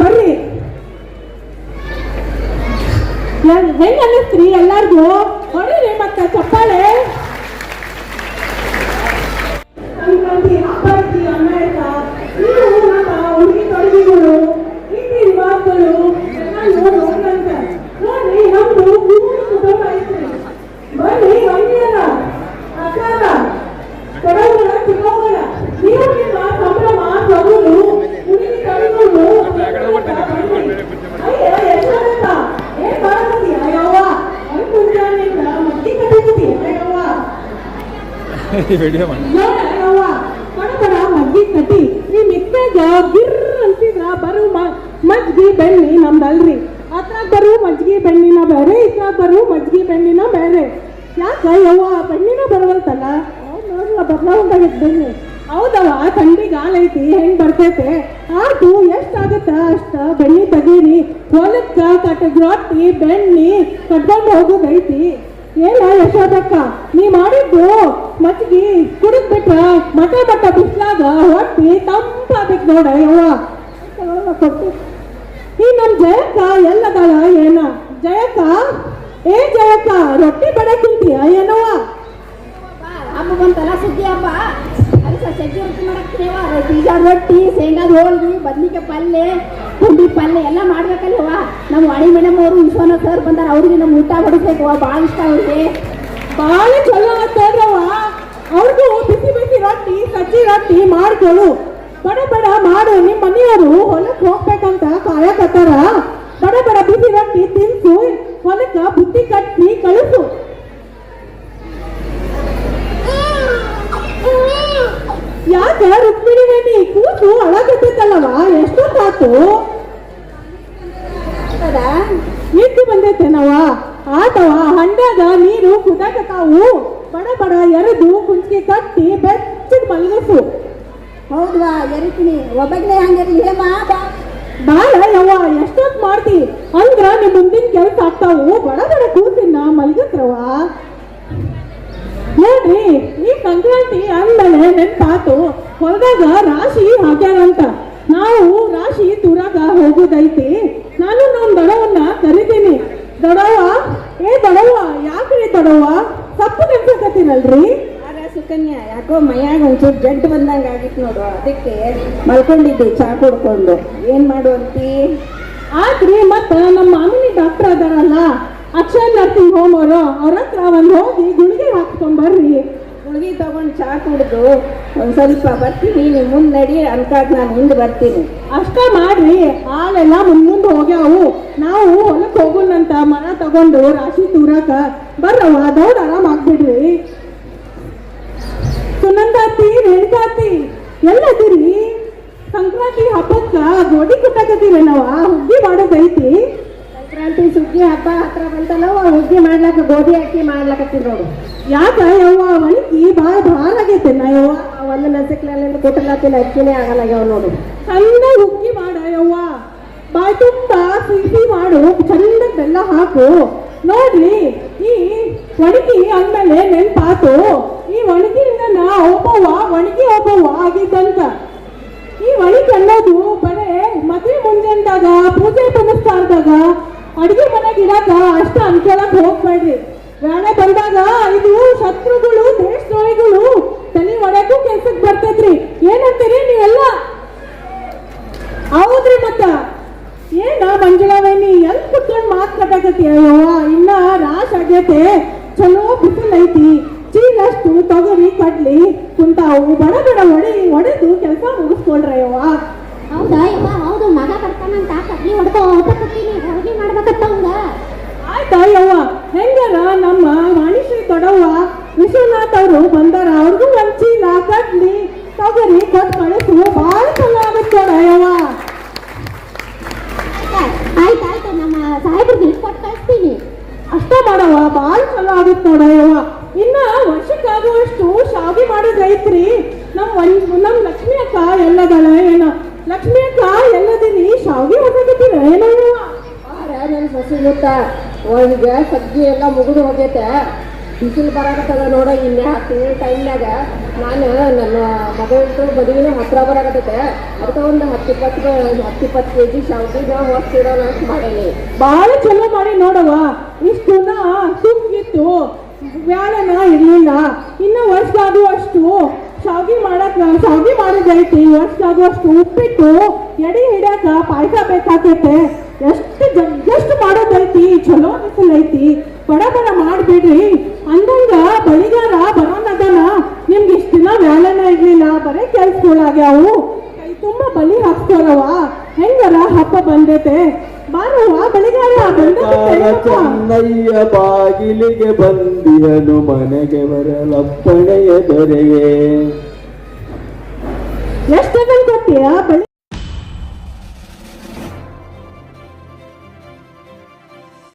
ಬರ್ರಿ. ಹೆಂಗ ಅನ್ನಿಸ್ತ್ರಿ ಎಲ್ಲಾರ್ಗು? ಹೊಡಿರಿ ಮತ್ತ ಚಪ್ಪಾಳೆ. ಸಂಕ್ರಾಂತಿ ಹಬ್ಬ ಐತಿ ಅನ್ನ ಆಯ್ತಾ? ನೀವು ನಮ್ಮ ಹುಡುಗಿ ತೊಡಗಿಗಳು ರೀತಿ ರಿವಾಜಗಳು ನೋಡ್ರಂತ ನೋಡ್ರಿ. ನಮ್ದು ಕುಟುಂಬ ಐತ್ರಿ. ಬರ್ರಿ ಮಹಿಳೆಯರ ಅಕ್ಕಾರ ಕೊಡೋಗಳ ಚಿಕ್ಕವಗಳ ನೀವು ನಿಮ್ಮ ಸಂಭ್ರಮ ಸಗುಲು ಹುಡುಗಿ ತೊಡಗಿಗಳು ಅಯ್ಯ ಎಷ್ಟಾಗತ್ತ ಏನ್ ಮಾಡಕತ್ತಿ ಅಯ್ಯವ್ವ ಒಂದು ಮುಂಜಾನೆಯಿಂದ ಮಟ್ಟಿ ಕಟ್ಟಕತ್ತಿ ಅಯ್ಯವ್ವ ನೋಡಯ್ಯವ್ವ ಬಡ ಮಜ್ಗಿ ಕಟ್ಟಿ ಈ ಮಿಕ್ಕಾಗ ಗಿರ್ ಅಂತಿದ್ರ ಬರು ಮಜ್ಗಿ ಬೆಣ್ಣಿ ನಮ್ದಲ್ರಿ. ಅದ್ರಾಗ ಬರು ಮಜ್ಗಿ ಬೆಣ್ಣಿನ ಬೇರೆ, ಇದ್ರಾಗ ಬರು ಮಜ್ಗಿ ಬೆಣ್ಣಿನ ಬೇರೆ. ಯಾಕ ಯವ್ವ ಬೆಣ್ಣಿನ ಬರವಲ್ತಲ್ಲ? ನೋಡ್ಲ ಬದಲಾವಂತಾಗೈತಿ ಬೆಣ್ಣಿ. ಹೌದವ ಥಂಡಿ ಗಾಲ ಐತಿ ಹೆಂಗ್ ಬರ್ತೈತೆ ಆಟು ಎಷ್ಟಾಗತ್ತ ಅಷ್ಟ ಬೆಣ್ಣಿ ತೆಗೀರಿ. ಹೊಲಕ್ಕ ಕಟ್ಟದ ರೊಟ್ಟಿ ಬೆಣ್ಣಿ ಕಟ್ಕೊಂಡು ಹೋಗೋದೈತಿ. ಏನ ಯಶೋದಕ್ಕ ನೀ ಮಾಡಿದ್ದು ಮಜ್ಗಿ ಕುಡಿದ್ ಬಿಟ್ರ ಮಠ ಮಠ ಬಿಸ್ಲಾಗ ಹೊಟ್ಟಿ ತಂಪಾಗಬೇಕು ನೋಡ ಯವ್ವ ಕೊಟ್ಟು. ಈ ನಮ್ ಜಯಕ್ಕ ಎಲ್ಲದಾಳ ಏನ? ಜಯಕ್ಕ ಏ ಜಯಕ್ಕ ರೊಟ್ಟಿ ಬಡ ಕುಂತೀಯ ಏನವ್ವ? ಹಬ್ಬ ಬಂತಲ್ಲ ಸುದ್ದಿ ಹಬ್ಬ ಅದಕ್ಕೆ ಸಜ್ಜಿ ರೊಟ್ಟಿ ಮಾಡಕ್ತೀವ. ಬೀಜ ರೊಟ್ಟಿ ಶೇಂಗಾದ ಹೋಳ್ಗಿ ಬದ್ನಿಕಾಯಿ ಪಲ್ಯ ಪುಂಡಿ ಪಲ್ಯ ಎಲ್ಲ ಮಾಡ್ಬೇಕಲ್ವ. ನಮ್ಮ ವಾಣಿ ಮೇಡಮ್ ಅವರು ವಿಶ್ವನಾಥ್ ಸರ್ ಬಂದಾರ. ಅವ್ರಿಗೆ ನಮ್ಮ ಊಟ ಹೊಡಿಸ್ಬೇಕು, ಭಾಳ ಇಷ್ಟ ಅವ್ರಿಗೆ. ಭಾಳ ಚಲೋ ಆಗ್ತದ್ರವ. ಅವ್ರಿಗೂ ಬಿಸಿ ಬಿಸಿ ರೊಟ್ಟಿ ಸಜ್ಜಿ ರೊಟ್ಟಿ ಮಾಡ್ಕೊಳು. ಬಡ ಬಡ ಮಾಡು. ನಿಮ್ಮ ಮನೆಯವರು ಹೊಲಕ್ಕೆ ಹೋಗ್ಬೇಕಂತ ಕಾಯಕತ್ತಾರ. ಬಡ ಬಡ ಬಿಸಿ ರೊಟ್ಟಿ ತಿನ್ಸು, ಹೊಲಕ್ಕ ಬುತ್ತಿ ಕಟ್ಟಿ ಕಳಿಸು. ಯಾಕ ರುಕ್ಮಿಣಿವೇಣಿ ಕೂಸು ಅಳಗತ್ತೈತಲ್ಲವ? ಎಷ್ಟೊತ್ತಾತು? ನಿಂತು ಬಂದೈತೇನವ? ಆತವ ಹಂಡಾಗ ನೀರು ಕುದಾಕತಾವು. ಬಡ ಬಡ ಎರೆದು ಕುಂಚಿಗೆ ಕಟ್ಟಿ ಬೆಚ್ಚಗೆ ಮಲಗಿಸು. ಹೌದ್ವಾ ಎರಿತೀನಿ ಒಬ್ಬಗ್ಲೇ ಹಂಗಿರ್ಲಿ ಹೇಮ ಬಾಳ ಯವ್ವ ಎಷ್ಟೊತ್ತು ಮಾಡ್ತಿ ಅಂದ್ರ ನಿಮ್ ಮುಂದಿನ ಕೆಲಸ ಆಗ್ತಾವು. ಬಡ ಬಡ ಕೂಸಿನ ಮಲಗಿಸ್ರವ. ನೋಡ್ರಿ ಈ ಸಂಕ್ರಾಂತಿ ಅಂದ್ಮೇಲೆ ನೆನ್ಪಾತು ಹೊಲದಾಗ ರಾಶಿ ಹಾಕ್ಯಾರಂತ. ನಾವು ರಾಶಿ ತೂರಾಗ ಹೋಗುದೈತಿ. ನಾನು ನಮ್ ದೊಡವನ್ನ ಕರಿತೀನಿ. ದೊಡವ ಏ ದೊಡವ ಯಾಕ್ರಿ ದೊಡವ ತಪ್ಪು ನೆನ್ಸಕತ್ತೀರಲ್ರಿ? ಸುಕನ್ಯಾ ಯಾಕೋ ಮೈಯಾಗ ಒಂಚೂರು ಜಡ್ಡು ಬಂದಂಗ ಆಗಿತ್ತು ನೋಡು, ಅದಕ್ಕೆ ಮಲ್ಕೊಂಡಿದ್ದೆ ಚಾ ಕುಡ್ಕೊಂಡು. ಏನ್ ಮಾಡುವಂತಿ? ಆದ್ರಿ ಮತ್ತ ನಮ್ಮ ಮಾಮಿನಿ ಡಾಕ್ಟರ್ ಅದಾರಲ್ಲ ಅಕ್ಷಯ ನರ್ಸಿಂಗ್ ಹೋಮ್ ಅವರು, ಅವ್ರ ಹತ್ರ ಒಂದ್ ಹೋಗಿ ಗುಳಿಗೆ ಹಾಕ್ಕೊಂಡ್ ಬರ್ರಿ. ಗುಳಿಗೆ ತಗೊಂಡು ಚಾ ಕುಡ್ದು ಒಂದ್ ಸ್ವಲ್ಪ ಬರ್ತೀನಿ. ನೀವು ಮುಂದೆ ನಡಿ ಅನ್ಕಾಗ ನಾನು ಮುಂದೆ ಬರ್ತೀನಿ. ಅಷ್ಟ ಮಾಡ್ರಿ. ಹಾಲೆಲ್ಲ ಮುಂದೆ ಹೋಗ್ಯಾವು. ನಾವು ಹೊಲಕ್ಕೆ ಹೋಗೋಣಂತ ಮರ ತಗೊಂಡು ರಾಶಿ ತೂರಾಕ ಬರ್ರವ. ದೌಡ್ ಆರಾಮ್ ಆಗ್ಬಿಡ್ರಿ. ಸುನಂದಾತಿ ರೇಣುಕಾತಿ ಎಲ್ಲದಿರಿ? ಸಂಕ್ರಾಂತಿ ಹಬ್ಬಕ್ಕ ಗೋಧಿ ಕುಟ್ಟಾಕತ್ತೀರೇನವ? ಹುಗ್ಗಿ ಮಾಡೋದೈತಿ. ಸಂಕ್ರಾಂತಿ ಸುಗ್ಗಿ ಹಬ್ಬ ಹತ್ರ ಬಂತಲ್ಲವ, ಹುಗ್ಗಿ ಮಾಡ್ಲಾಕ ಗೋಧಿ ಅಕ್ಕಿ ಮಾಡ್ಲಾಕತ್ತೀವಿ ನೋಡು. ಯಾಕ ಯವ್ವ ಒಣಗಿ ಭಾಳ ಭಾರ ಆಗೈತೆನ ಯವ್ವ? ಒಂದು ನಸಿಕ್ಲಲ್ಲಿ ಕೊಟ್ಟಲಾತಿಲ್ಲ ಅಕ್ಕಿನೇ ಆಗಲಾಗ್ಯಾವ ನೋಡು. ಚಂದ ಹುಗ್ಗಿ ಮಾಡ ಯವ್ವ. ಬಾಯ್ ತುಂಬ ಸಿಹಿ ಮಾಡು, ಚಂದ ಬೆಲ್ಲ ಹಾಕು. ನೋಡ್ರಿ ಈ ಒಣಗಿ ಅಂದ್ಮೇಲೆ ನೆನ್ಪಾತು. ಈ ಒಣಗಿನಿಂದ ಒಬ್ಬವ್ವ ಒಣಗಿ ಒಬ್ಬವ್ವ ಆಗಿದ್ದಂತ. ಈ ಒಣಗಿ ಅನ್ನೋದು ಬರೇ ಮದುವೆ ಮುಂಜಾನೆದಾಗ ಪೂಜೆ ಪುನಸ್ಕಾರದಾಗ ಅಡಿಗೆ ಮನೆಗೆ ಇಡಾಕ ಅಷ್ಟ ಅನ್ಕೊಳಕ್ ಹೋಗ್ಬೇಡ್ರಿ. ಬೇಳೆ ಬಂದಾಗ ಇದು ಶತ್ರುಗಳು ದೇಶದ್ರೋಹಿಗಳು ತಲೆ ಒಡೆಗೂ ಕೆಲ್ಸಕ್ಕೆ ಬರ್ತೈತ್ರಿ. ಏನಂತೀರಿ ನೀವೆಲ್ಲ? ಹೌದ್ರಿ ಮತ್ತ ಏನ ಮಂಜುಳಾವೇಣಿ ಎಲ್ಲಿ ಕುತ್ಕೊಂಡು ಮಾತು ಕಟ್ಟಾಕತಿ? ಅಯ್ಯವ್ವ ಇನ್ನ ರಾಶ್ ಆಗೈತೆ. ಚಲೋ ಬಿಸಿಲು ಐತಿ. ಚೀಲಷ್ಟು ತೊಗರಿ ಕಡ್ಲಿ ಕುಂತಾವು. ಬಡ ಬಡ ಒಡೆದು ಕೆಲಸ ಮುಗಿಸ್ಕೊಳ್ರಯ್ಯವ್ವ. ಹೌದಾ ಯವ್ವ? ಹೌದು, ಮಗ ಬರ್ತಾನಂತ ಕಡ್ಲಿ ಹೊಡ್ಕೊತೀನಿ ಹೋಗಿ ಮಾಡ್ಬೇಕತ್ತವಂಗ. ಆಯ್ತಾ ಯವ್ವ? ಹೆಂಗಾರ ನಮ್ಮ ವಾಣಿಶ್ರೀ ದೊಡವ್ವ ವಿಶ್ವನಾಥ್ ಅವರು ಬಂದಾರ. ಅವ್ರಿಗೂ ಒಂದ್ ಚೀಲ ಕಡ್ಲಿ ತೊಗರಿ ಕೊಟ್ಟು ಕಳಿಸು. ಭಾಳ ಚಲೋ ಆಗುತ್ತೆ ನೋಡಯ್ಯವ್ವ. ಆಯ್ತಾಯ್ತು, ನಮ್ಮ ಸಾಹೇಬ್ರಿಗೆ ಕೊಟ್ಟು ಕಳಿಸ್ತೀನಿ. ಅಷ್ಟ ಮಾಡವ, ಭಾಳ ಚಲೋ ಆಗುತ್ತೆ ನೋಡಯ್ಯವ್ವ. ಇನ್ನ ವರ್ಷಕ್ಕಾಗುವಷ್ಟು ಶಾವಿ ಮಾಡೋದೈತ್ರಿ. ನಮ್ ಲಕ್ಷ್ಮಿ ಅಕ್ಕ ಎಲ್ಲದಳ ಏನ? ಲಕ್ಷ್ಮಿ ಅಕ್ಕ ಎಲ್ಲದಿರಿ? ಶಾವಿಗೆ ಹೊಸಕತ್ತೀರ ಏನಯ್ಯವ್ವ? ನನ್ನ ಸಸಿ ಗೊತ್ತ ಈಗ ಸಜ್ಜಿ ಎಲ್ಲ ಮುಗಿದು ಹೋಗೈತೆ. ಬಿಸಿಲು ಬರಾಕತ್ತದ ನೋಡ ಇನ್ನೇ 10 ತಿಂಗಳ ಟೈಮ್ನಾಗ ನಾನು ನನ್ನ ಮಗಳದ್ದು ಮದುವೆನೂ ಹತ್ರ ಬರಾಕತ್ತೈತೆ ಅದಕ್ಕೆ ಒಂದು 10-20 kg ಶಾವ್ಗಿನ ಹೊಸ್ತಿರೋಣ ಅಂತ ಮಾಡೇನಿ. ಬಾಳ ಚಲೋ ಮಾಡಿ ನೋಡವ. ಇಷ್ಟು ಸುಮ್ಗಿತ್ತು ವ್ಯಾಳನ ಇರ್ಲಿಲ್ಲ. ಇನ್ನು ವರ್ಷಾಗುವಷ್ಟು ಶಾವ್ಗಿ ಮಾಡೋದೈತಿ. ವರ್ಷಾಗುವಷ್ಟು ಉಪ್ಪಿಟ್ಟು ಎಡಿ ಹಿಡ್ಯಾಕ ಪಾಯಸ ಬೇಕಾಕೈತೆ. ಎಷ್ಟು ಮಾಡೋದೈತಿ. ಚಲೋ ಅನಿಸಲೈತಿ. ಬಡ ಮಾಡ್ಬಿಡ್ರಿ. ಅಂದಂಗ ಬಳಿಗಾರ ಬರೋನದನ. ನಿಮ್ಗೆ ಇಷ್ಟ ದಿನ ವ್ಯಾಳನ ಇರ್ಲಿಲ್ಲ, ಬರೇ ಕೆಲ್ಸಗಳಾಗ್ಯಾವು. ಕೈ ತುಂಬ ಬಲಿ ಹಾಕ್ತಾರವ. ಹೆಂಗರ ಹಬ್ಬ ಬಂದೈತೆ. ಬಾರವ್ವ ಬಳಿಗಾರ ಚೆನ್ನಯ್ಯ ಬಾಗಿಲಿಗೆ ಬಂದಿಯನು ಮನೆಗೆ ಬರಲಪ್ಪಣೆಯ ದೊರೆಗೆ. ಎಷ್ಟು ಕೊಟ್ಟಿಯ ಬಳಿ